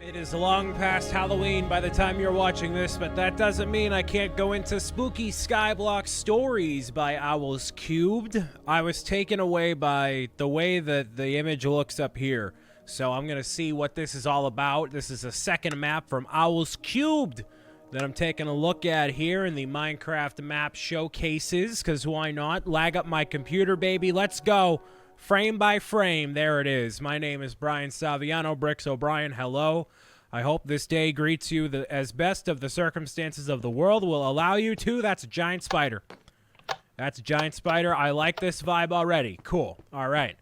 It is long past Halloween by the time you're watching this, but that doesn't mean I can't go into spooky Skyblock stories by Owls Cubed. I was taken away by the way that the image looks up here, so I'm going to see what this is all about. This is a second map from Owls Cubed that I'm taking a look at here in the Minecraft map showcases, because why not? Lag up my computer, baby. Let's go. Frame by frame, there it is. My name is Brian Saviano, BricksOBrian. Hello. I hope this day greets you as best of the circumstances of the world will allow you to. That's a giant spider. That's a giant spider. I like this vibe already. Cool. All right.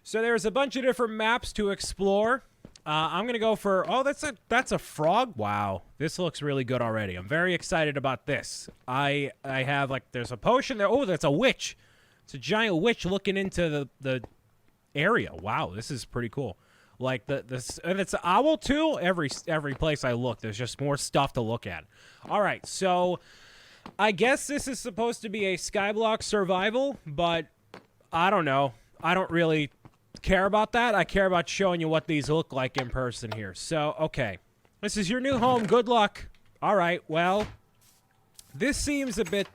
So there's a bunch of different maps to explore. I'm going to go for... Oh, that's a frog? Wow. This looks really good already. I'm very excited about this. I have, like, there's a potion there. Oh, that's a witch. It's a giant witch looking into the area. Wow, this is pretty cool. Like and it's an owl too. Every place I look, there's just more stuff to look at. All right, so I guess this is supposed to be a Skyblock survival, but I don't know. I don't really care about that. I care about showing you what these look like in person here. So, okay, this is your new home. Good luck. All right, well, this seems a bit.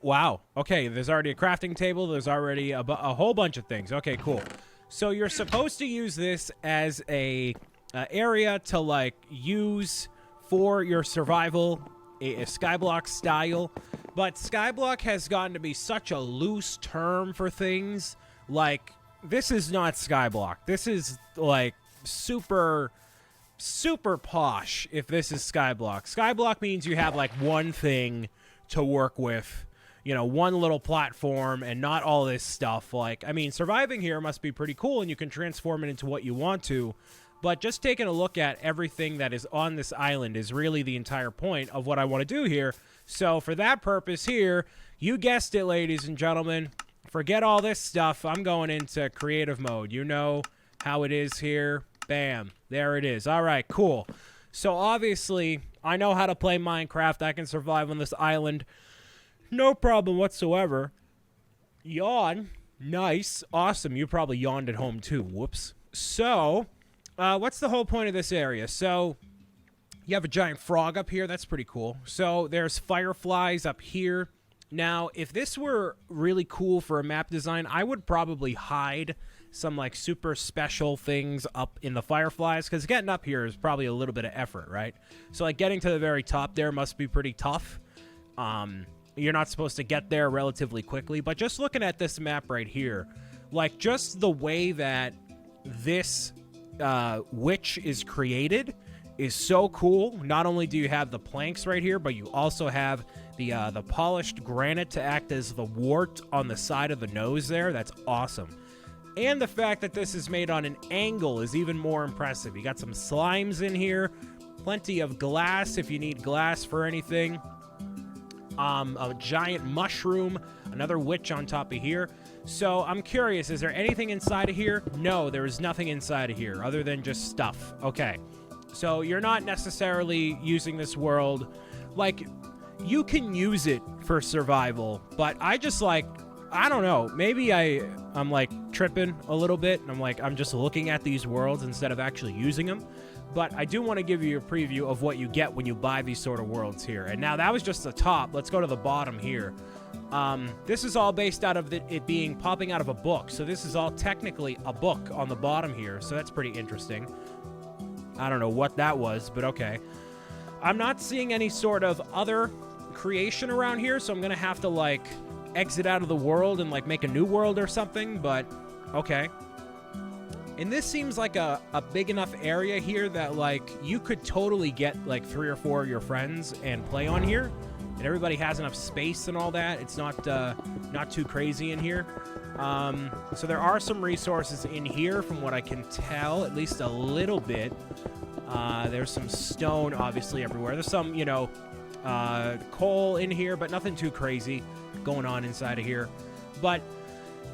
Wow. Okay, there's already a crafting table. There's already a whole bunch of things. Okay, cool. So you're supposed to use this as a area to, like, use for your survival, a Skyblock style. But Skyblock has gotten to be such a loose term for things. Like, this is not Skyblock. This is, like, super posh if this is Skyblock. Skyblock means you have, like, one thing to work with, you know, one little platform and not all this stuff. Like, I mean, surviving here must be pretty cool and you can transform it into what you want to, but just taking a look at everything that is on this island is really the entire point of what I want to do here. So for that purpose here, you guessed it, ladies and gentlemen, forget all this stuff. I'm going into creative mode. You know how it is here. Bam. There it is. All right, cool. So obviously, I know how to play Minecraft. I can survive on this island. No problem whatsoever. Yawn. Nice. Awesome. You probably yawned at home too. Whoops. So, what's the whole point of this area? So, you have a giant frog up here. That's pretty cool. So, there's fireflies up here. Now, if this were really cool for a map design, I would probably hide some, like, super special things up in the fireflies, because getting up here is probably a little bit of effort, right? So, like, getting to the very top there must be pretty tough. You're not supposed to get there relatively quickly, but just looking at this map right here, like, just the way that this witch is created is so cool. Not only do you have the planks right here, but you also have the polished granite to act as the wart on the side of the nose there. That's awesome. And the fact that this is made on an angle is even more impressive. You got some slimes in here, plenty of glass if you need glass for anything. A giant mushroom, another witch on top of here. So I'm curious, is there anything inside of here? No, there is nothing inside of here other than just stuff. Okay, so you're not necessarily using this world. Like, you can use it for survival, but I just, like, I don't know, maybe I'm like tripping a little bit, and I'm just looking at these worlds instead of actually using them. But I do want to give you a preview of what you get when you buy these sort of worlds here. And now that was just the top. Let's go to the bottom here. This is all based out of it being popping out of a book. So this is all technically a book on the bottom here. So that's pretty interesting. I don't know what that was, but okay. I'm not seeing any sort of other creation around here, so I'm going to have to, like, exit out of the world and, like, make a new world or something, but okay. And this seems like a big enough area here that, like, you could totally get, like, 3 or 4 of your friends and play on here. And everybody has enough space and all that. It's not too crazy in here. So there are some resources in here from what I can tell, at least a little bit. There's some stone, obviously, everywhere. There's some, you know, coal in here, but nothing too crazy going on inside of here. But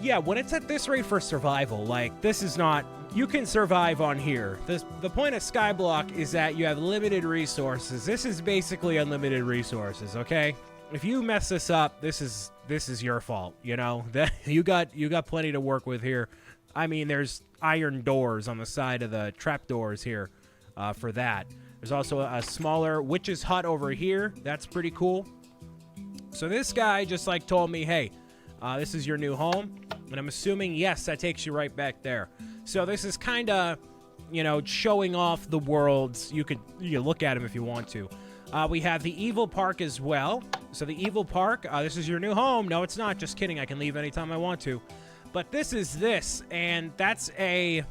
yeah, when it's at this rate for survival, like, this is not... You can survive on here. The point of Skyblock is that you have limited resources. This is basically unlimited resources, okay? If you mess this up, this is your fault, you know? You got plenty to work with here. I mean, there's iron doors on the side of the trapdoors here. for that. There's also a smaller witch's hut over here. That's pretty cool. So this guy just like told me, hey, this is your new home. And I'm assuming, yes, that takes you right back there. So this is kind of, you know, showing off the worlds. You can look at them if you want to. We have the Evil Park as well. So the Evil Park, this is your new home. No, it's not. Just kidding. I can leave anytime I want to. But this is this, and that's a,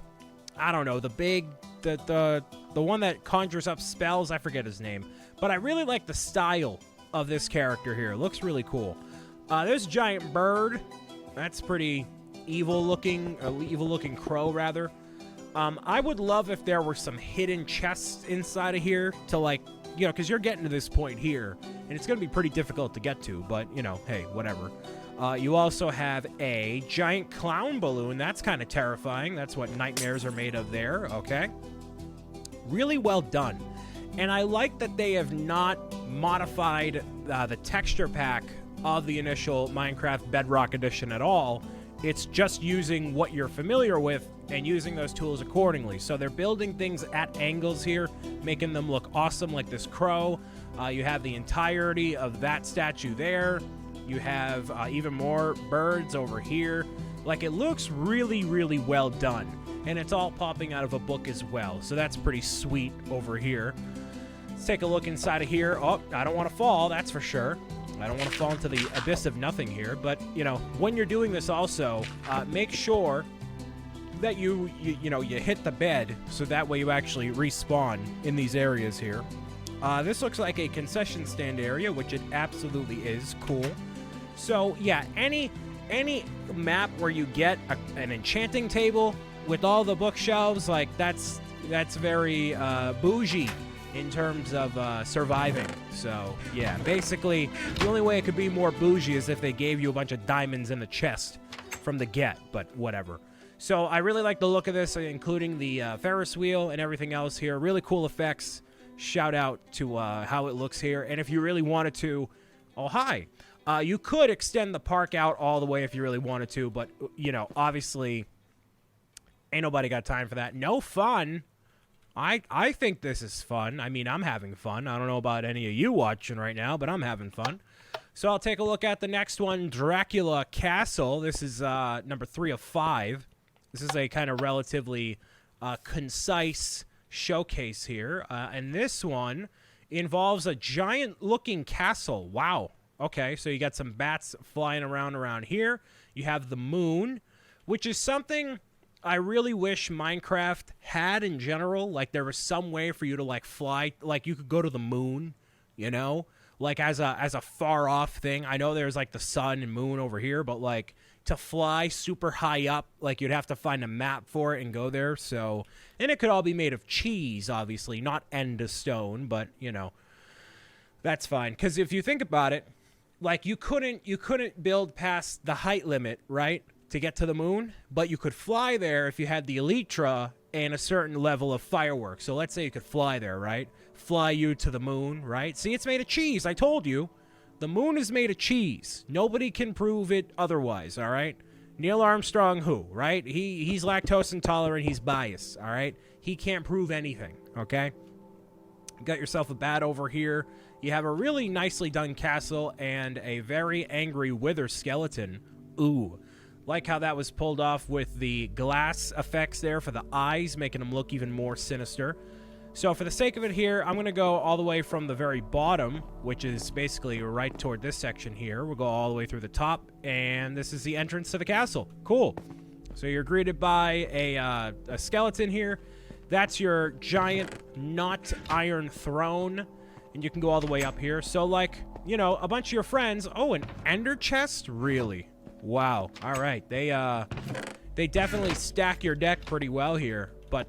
I don't know, the one that conjures up spells. I forget his name. But I really like the style of this character here. It looks really cool. This giant bird, that's pretty evil-looking crow, rather. I would love if there were some hidden chests inside of here to, like, you know, because you're getting to this point here, and it's going to be pretty difficult to get to, but, you know, hey, whatever. You also have a giant clown balloon. That's kind of terrifying. That's what nightmares are made of there, okay? Really well done. And I like that they have not modified the texture pack of the initial Minecraft Bedrock Edition at all. It's just using what you're familiar with and using those tools accordingly. So they're building things at angles here, making them look awesome, like this crow. You have the entirety of that statue there. You have even more birds over here. Like, it looks really, really well done. And it's all popping out of a book as well. So that's pretty sweet over here. Let's take a look inside of here. Oh, I don't want to fall, that's for sure. I don't want to fall into the abyss of nothing here. But, you know, when you're doing this also, make sure that you hit the bed, so that way you actually respawn in these areas here. This looks like a concession stand area, which it absolutely is. Cool. So, yeah, any map where you get an enchanting table with all the bookshelves, like, that's very bougie in terms of surviving. So, yeah, basically, the only way it could be more bougie is if they gave you a bunch of diamonds in the chest from the get, but whatever. So, I really like the look of this, including the Ferris wheel and everything else here. Really cool effects. Shout out to how it looks here. And if you really wanted to, oh, hi. You could extend the park out all the way if you really wanted to, but, you know, obviously, ain't nobody got time for that. No fun. I think this is fun. I mean, I'm having fun. I don't know about any of you watching right now, but I'm having fun. So I'll take a look at the next one, Dracula Castle. This is number 3 of 5. This is a kind of relatively concise showcase here. And this one involves a giant-looking castle. Wow. Okay, so you got some bats flying around here. You have the moon, which is something I really wish Minecraft had in general. Like, there was some way for you to, like, fly. Like, you could go to the moon, you know? Like, as a far-off thing. I know there's, like, the sun and moon over here, but, like, to fly super high up, like, you'd have to find a map for it and go there. So, and it could all be made of cheese, obviously. Not end of stone, but, you know, that's fine. Because if you think about it, like, you couldn't build past the height limit, right, to get to the moon, but you could fly there if you had the Elytra and a certain level of fireworks. So let's say you could fly there, right? Fly you to the moon, right? See, it's made of cheese. I told you. The moon is made of cheese. Nobody can prove it otherwise, all right? Neil Armstrong who, right? He's lactose intolerant. He's biased, all right? He can't prove anything, okay? You got yourself a bat over here. You have a really nicely done castle and a very angry wither skeleton. Ooh. Like how that was pulled off with the glass effects there for the eyes, making them look even more sinister. So for the sake of it here, I'm going to go all the way from the very bottom, which is basically right toward this section here. We'll go all the way through the top, and this is the entrance to the castle. Cool. So you're greeted by a skeleton here. That's your giant not iron throne, and you can go all the way up here. So, like, you know, a bunch of your friends. Oh, an ender chest? Really? Wow. All right. They definitely stack your deck pretty well here. But,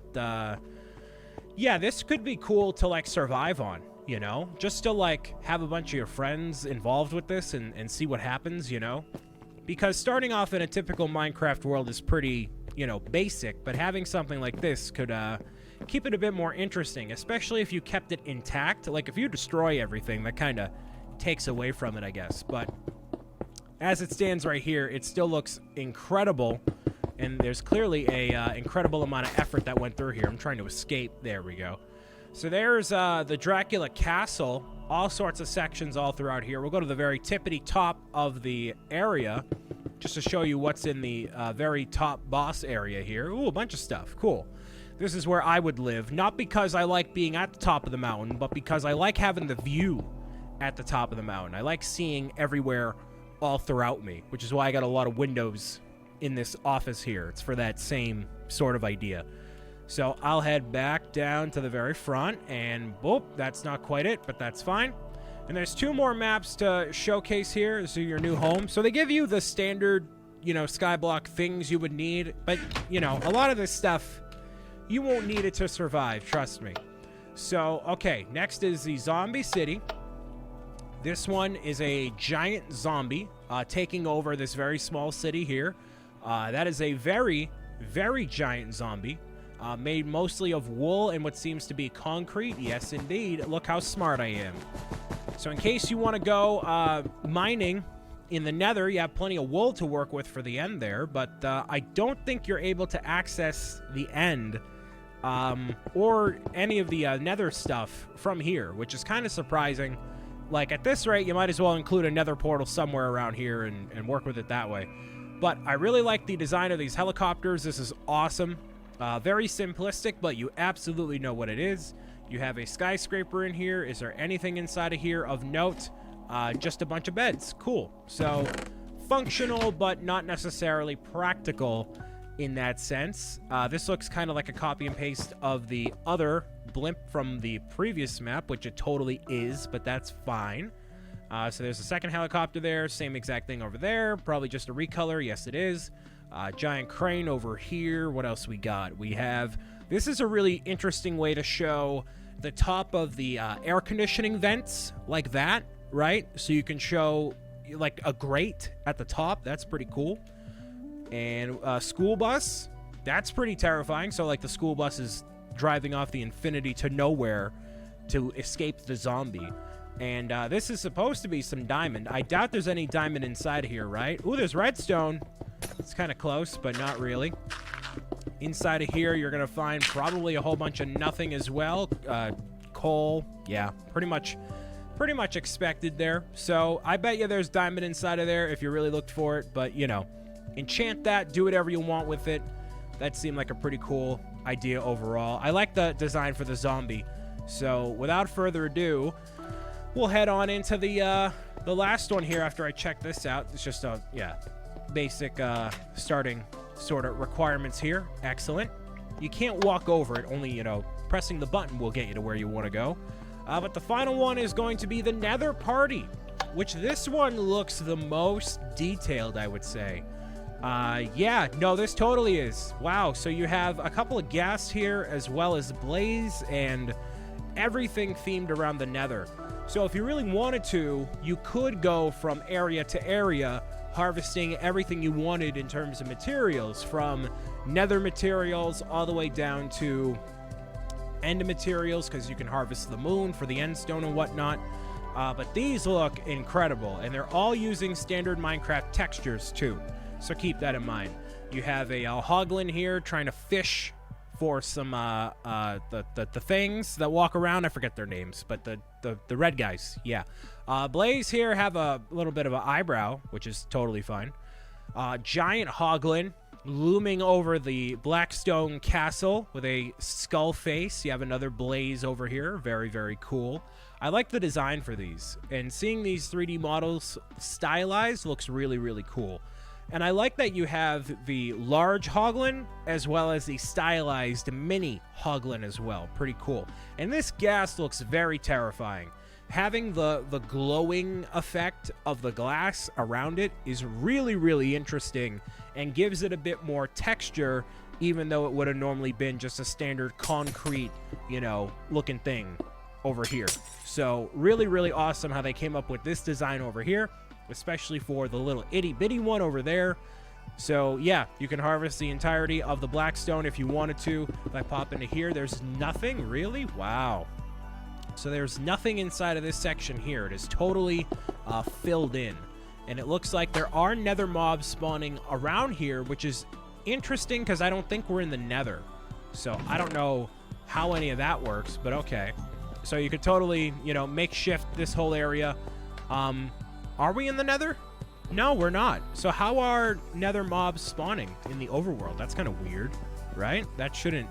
yeah, this could be cool to, like, survive on, you know? Just to, like, have a bunch of your friends involved with this and see what happens, you know? Because starting off in a typical Minecraft world is pretty, you know, basic. But having something like this could, keep it a bit more interesting, especially if you kept it intact. Like, if you destroy everything, that kind of takes away from it, I guess. But as it stands right here, it still looks incredible, and there's clearly a incredible amount of effort that went through here. I'm trying to escape. There we go. So there's the Dracula castle, all sorts of sections all throughout here. We'll go to the very tippity top of the area just to show you what's in the very top boss area here. Ooh, a bunch of stuff. Cool. This is where I would live, not because I like being at the top of the mountain, but because I like having the view at the top of the mountain. I like seeing everywhere all throughout me, which is why I got a lot of windows in this office here. It's for that same sort of idea. So I'll head back down to the very front, and boop, that's not quite it, but that's fine. And there's 2 more maps to showcase here. This is your new home. So they give you the standard, you know, Skyblock things you would need, but, you know, a lot of this stuff, you won't need it to survive, trust me. So, okay, next is the zombie city. This one is a giant zombie taking over this very small city here. That is a very, very giant zombie. Made mostly of wool and what seems to be concrete. Yes, indeed. Look how smart I am. So in case you want to go mining in the Nether, you have plenty of wool to work with for the end there, but I don't think you're able to access the end or any of the Nether stuff from here, which is kind of surprising. Like, at this rate, you might as well include a Nether portal somewhere around here and work with it that way. But I really like the design of these helicopters. This is awesome. Very simplistic, but you absolutely know what it is. You have a skyscraper in here. Is there anything inside of here of note? Just a bunch of beds. Cool. So, functional, but not necessarily practical in that sense. This looks kind of like a copy and paste of the other blimp from the previous map, which it totally is, but that's fine. So there's a second helicopter there, same exact thing over there, probably just a recolor. Yes, it is. Giant crane over here. What else we got? We have, this is a really interesting way to show the top of the air conditioning vents like that, right? So you can show like a grate at the top. That's pretty cool. And school bus, that's pretty terrifying. So like the school bus is driving off the infinity to nowhere to escape the zombie. And this is supposed to be some diamond. I doubt there's any diamond inside of here, right? Ooh, there's redstone. It's kind of close, but not really. Inside of here, you're going to find probably a whole bunch of nothing as well. Coal. Yeah, pretty much expected there. So I bet you there's diamond inside of there if you really looked for it. But, you know, enchant that. Do whatever you want with it. That seemed like a pretty cool idea overall. I like the design for the zombie. So without further ado, we'll head on into the last one here after I check this out. It's just a, basic starting sort of requirements here. Excellent. You can't walk over it. Only, you know, pressing the button will get you to where you want to go. But the final one is going to be the Nether Party, which this one looks the most detailed, I would say. Yeah, no, this totally is. Wow, so you have a couple of gas here as well as blaze and everything themed around the Nether. So if you really wanted to, you could go from area to area, harvesting everything you wanted in terms of materials, from Nether materials all the way down to end materials, because you can harvest the moon for the end stone and whatnot. But these look incredible, and they're all using standard Minecraft textures too. So keep that in mind. You have a hoglin here trying to fish for some the things that walk around. I forget their names, but the red guys. Yeah. Blaze here have a little bit of an eyebrow, which is totally fine. Giant hoglin looming over the Blackstone castle with a skull face. You have another blaze over here. Very, very cool. I like the design for these, and seeing these 3D models stylized looks really, really cool. And I like that you have the large hoglin as well as the stylized mini hoglin as well. Pretty cool. And this gas looks very terrifying. Having the glowing effect of the glass around it is really, really interesting and gives it a bit more texture, even though it would have normally been just a standard concrete, you know, looking thing over here. So really, really awesome how they came up with this design over here, especially for the little itty bitty one over there. So yeah, you can harvest the entirety of the Blackstone if you wanted to. If I pop into here, there's nothing really. Wow. So there's nothing inside of this section here. It is totally filled in, and it looks like there are Nether mobs spawning around here, which is interesting because I don't think we're in the Nether. So I don't know how any of that works, but okay. So you could totally, you know, makeshift this whole area. Are we in the Nether? No, we're not. So how are Nether mobs spawning in the overworld? That's kind of weird, right? That shouldn't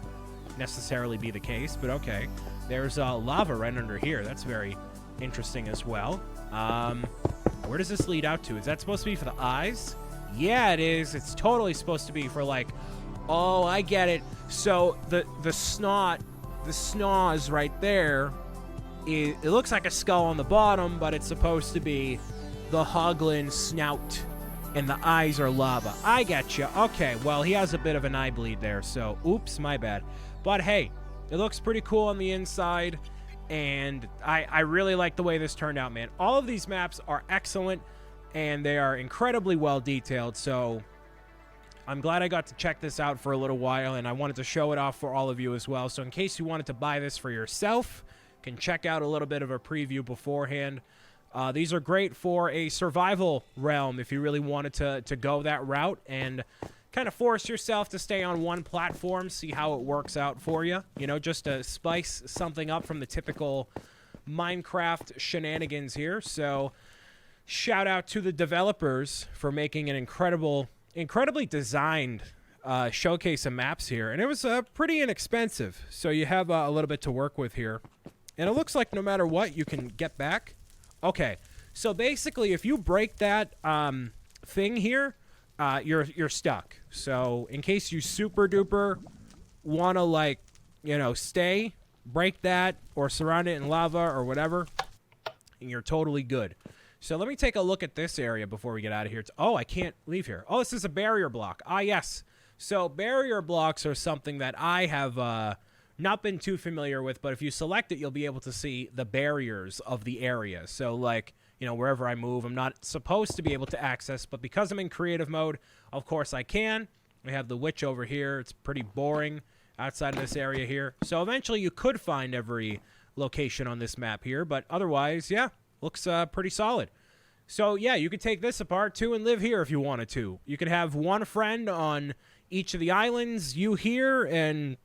necessarily be the case, but okay. There's lava right under here. That's very interesting as well. Where does this lead out to? Is that supposed to be for the eyes? Yeah, it is. It's totally supposed to be for, like, oh, I get it. So the snaz right there, it looks like a skull on the bottom, but it's supposed to be the hoglin snout, and the eyes are lava. I get you. Okay, well, he has a bit of an eye bleed there, so oops, my bad. But hey, it looks pretty cool on the inside, and I really like the way this turned out, man. All of these maps are excellent, and they are incredibly well detailed, so I'm glad I got to check this out for a little while, and I wanted to show it off for all of you as well. So in case you wanted to buy this for yourself, you can check out a little bit of a preview beforehand. These are great for a survival realm if you really wanted to go that route and kind of force yourself to stay on one platform, see how it works out for you. You know, just to spice something up from the typical Minecraft shenanigans here. So shout out to the developers for making an incredibly designed showcase of maps here. And it was pretty inexpensive. So you have a little bit to work with here. And it looks like no matter what, you can get back. Okay, so basically, if you break that thing here, you're stuck. So in case you super duper want to, like, you know, break that or surround it in lava or whatever, and you're totally good. So let me take a look at this area before we get out of here. Oh, I can't leave here. Oh, this is a barrier block. Ah, yes. So barrier blocks are something that I have not been too familiar with, but if you select it, you'll be able to see the barriers of the area. So, like, you know, wherever I move, I'm not supposed to be able to access, but because I'm in creative mode, of course I can. We have the witch over here. It's pretty boring outside of this area here. So eventually you could find every location on this map here, but otherwise, yeah, looks pretty solid. So, yeah, you could take this apart, too, and live here if you wanted to. You could have one friend on each of the islands, you here, and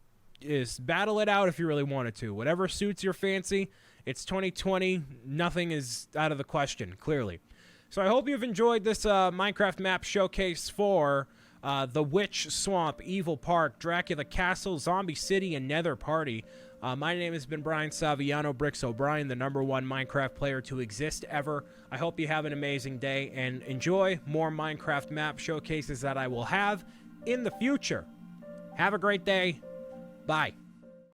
is battle it out if you really wanted to. Whatever suits your fancy. It's 2020. Nothing is out of the question, clearly. So I hope you've enjoyed this Minecraft map showcase for the Witch Swamp, Evil Park, Dracula Castle, Zombie City, and Nether Party. My name has been Brian Saviano, BricksOBrian, the #1 Minecraft player to exist ever. I hope you have an amazing day and enjoy more Minecraft map showcases that I will have in the future. Have a great day. Bye.